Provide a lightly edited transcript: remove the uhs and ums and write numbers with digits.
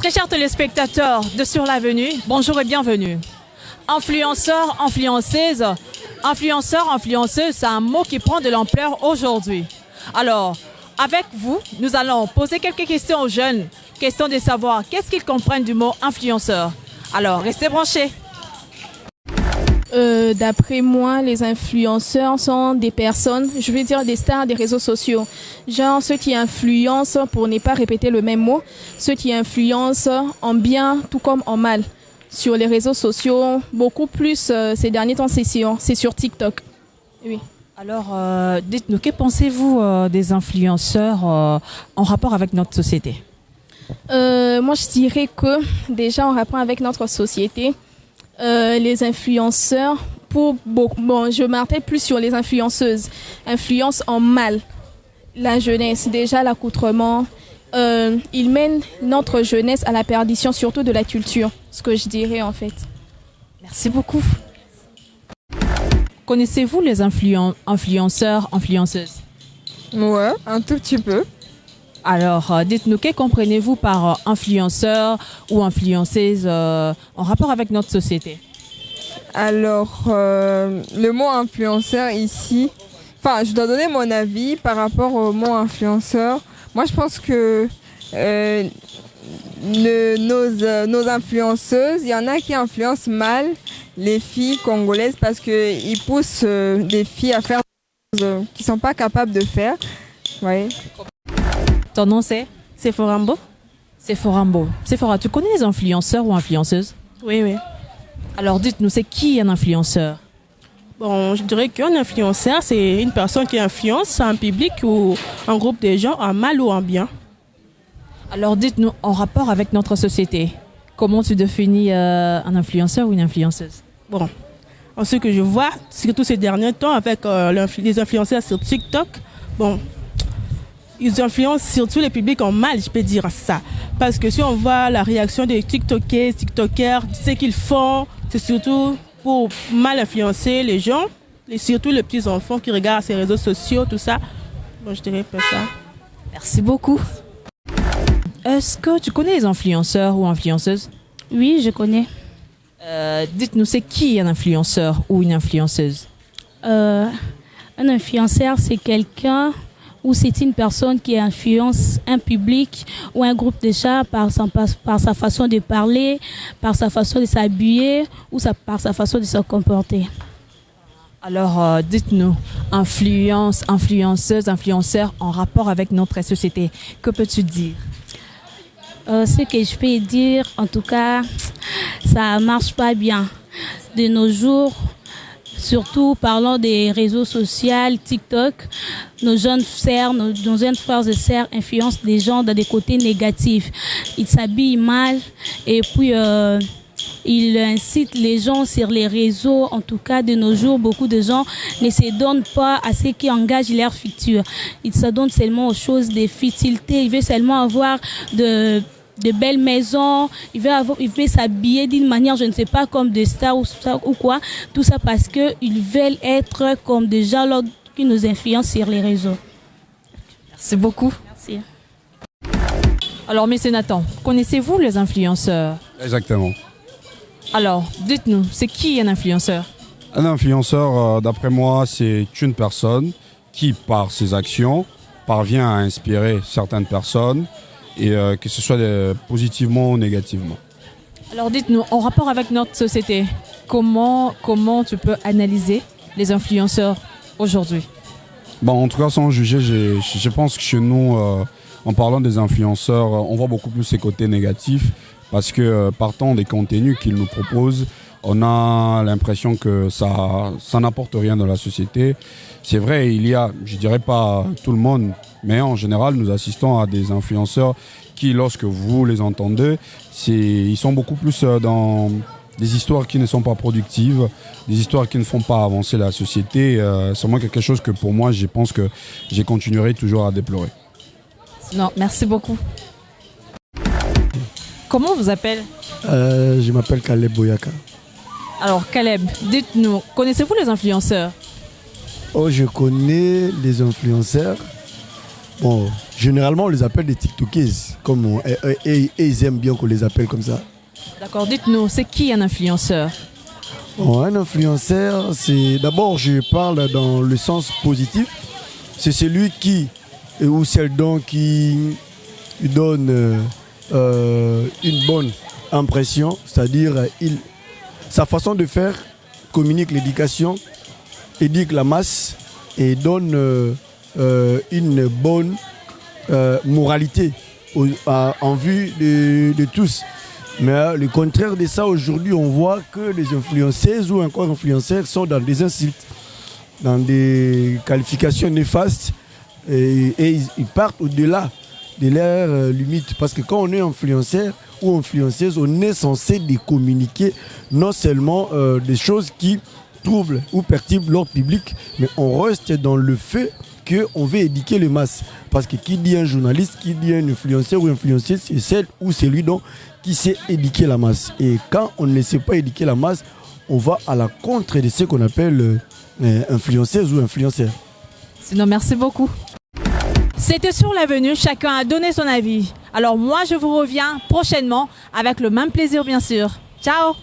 Très chers téléspectateurs de Sur l'Avenue, bonjour et bienvenue. Influenceurs, influenceuses, c'est un mot qui prend de l'ampleur aujourd'hui. Alors, avec vous, nous allons poser quelques questions aux jeunes. Question de savoir qu'est-ce qu'ils comprennent du mot influenceur. Alors, restez branchés. D'après moi, les influenceurs sont des personnes, je veux dire des stars des réseaux sociaux. Genre ceux qui influencent, pour ne pas répéter le même mot, ceux qui influencent en bien tout comme en mal. Sur les réseaux sociaux, beaucoup plus ces derniers temps, c'est sur TikTok. Oui. Alors, dites-nous, que pensez-vous des influenceurs en rapport avec notre société? Moi, je dirais que déjà en rapport avec notre société, les influenceurs, je m'arrête plus sur les influenceuses, influencent en mal la jeunesse. Déjà l'accoutrement, ils mènent notre jeunesse à la perdition, surtout de la culture, ce que je dirais en fait. Merci beaucoup. Connaissez-vous les influenceurs, influenceuses? Ouais, un tout petit peu. Alors, dites-nous, que comprenez-vous par influenceur ou influenceuse en rapport avec notre société? Alors, le mot influenceur ici, je dois donner mon avis par rapport au mot influenceur. Moi, je pense que nos influenceuses, il y en a qui influencent mal les filles congolaises parce qu'ils poussent des filles à faire des choses qu'ils ne sont pas capables de faire. Ouais. Ton nom c'est? Sephorambo. Sephorambo. Sephora, tu connais les influenceurs ou influenceuses? Oui, oui. Alors dites-nous, c'est qui un influenceur? Bon, je dirais qu'un influenceur, c'est une personne qui influence un public ou un groupe de gens en mal ou en bien. Alors dites-nous, en rapport avec notre société, comment tu définis un influenceur ou une influenceuse? Bon, en ce que je vois, surtout ces derniers temps avec les influenceurs sur TikTok, bon, ils influencent surtout les publics en mal, je peux dire ça. Parce que si on voit la réaction des TikTokers, ce qu'ils font, c'est surtout pour mal influencer les gens, et surtout les petits enfants qui regardent ces réseaux sociaux, tout ça. Bon, je dirais pas ça. Merci beaucoup. Est-ce que tu connais les influenceurs ou influenceuses? Oui, je connais. Dites-nous, c'est qui un influenceur ou une influenceuse? Un influenceur, c'est quelqu'un ou c'est une personne qui influence un public ou un groupe de gens par sa façon de parler, par sa façon de s'habiller ou par sa façon de se comporter. Alors, dites-nous, influenceuse, influenceur en rapport avec notre société, que peux-tu dire? Ce que je peux dire, en tout cas, ça marche pas bien. De nos jours, surtout parlant des réseaux sociaux, TikTok, nos jeunes frères et sœurs influencent des gens dans des côtés négatifs. Ils s'habillent mal et puis ils incitent les gens sur les réseaux. En tout cas, de nos jours, beaucoup de gens ne se donnent pas à ce qui engage leur futur. Ils se donnent seulement aux choses de futilité. Ils veulent seulement avoir de belles maisons, il veut s'habiller d'une manière, je ne sais pas, comme des stars ou quoi. Tout ça parce qu'ils veulent être comme des gens qui nous influencent sur les réseaux. Merci beaucoup. Merci. Alors, Monsieur Nathan, connaissez-vous les influenceurs? Exactement. Alors, dites-nous, c'est qui un influenceur? Un influenceur, d'après moi, c'est une personne qui, par ses actions, parvient à inspirer certaines personnes, et que ce soit positivement ou négativement. Alors dites-nous, en rapport avec notre société, comment tu peux analyser les influenceurs aujourd'hui? Bon, en tout cas, sans juger, je pense que chez nous, en parlant des influenceurs, on voit beaucoup plus ces côtés négatifs parce que partant des contenus qu'ils nous proposent, on a l'impression que ça n'apporte rien dans la société. C'est vrai, il y a, je dirais pas tout le monde, mais en général, nous assistons à des influenceurs qui, lorsque vous les entendez, ils sont beaucoup plus dans des histoires qui ne sont pas productives, des histoires qui ne font pas avancer la société. C'est vraiment quelque chose que pour moi, je pense que je continuerai toujours à déplorer. Non, merci beaucoup. Comment on vous appelle? Je m'appelle Caleb Boyaka. Alors Caleb, dites-nous, connaissez-vous les influenceurs? Oh, je connais les influenceurs. Bon, généralement on les appelle des TikTokers, et ils aiment bien qu'on les appelle comme ça. D'accord, dites-nous, c'est qui un influenceur? Bon, un influenceur, c'est d'abord, je parle dans le sens positif, c'est celui qui, ou celle donc qui donne une bonne impression, c'est-à-dire sa façon de faire communique l'éducation, éduque la masse et donne une bonne moralité en vue de tous. Mais le contraire de ça, aujourd'hui, on voit que les influenceuses ou encore influenceurs sont dans des insultes, dans des qualifications néfastes et ils partent au-delà de leurs limites. Parce que quand on est influenceur ou influenceuse, on est censé de communiquer non seulement des choses qui troublent ou perturbent leur public, mais on reste dans le fait qu'on veut éduquer les masses. Parce que qui dit un journaliste, qui dit un influenceur ou influenceuse, c'est celle ou celui donc qui sait éduquer la masse. Et quand on ne sait pas éduquer la masse, on va à la contre de ce qu'on appelle influenceuse ou influenceur. Sinon, merci beaucoup. C'était Sur l'avenue, chacun a donné son avis. Alors moi, je vous reviens prochainement avec le même plaisir, bien sûr. Ciao!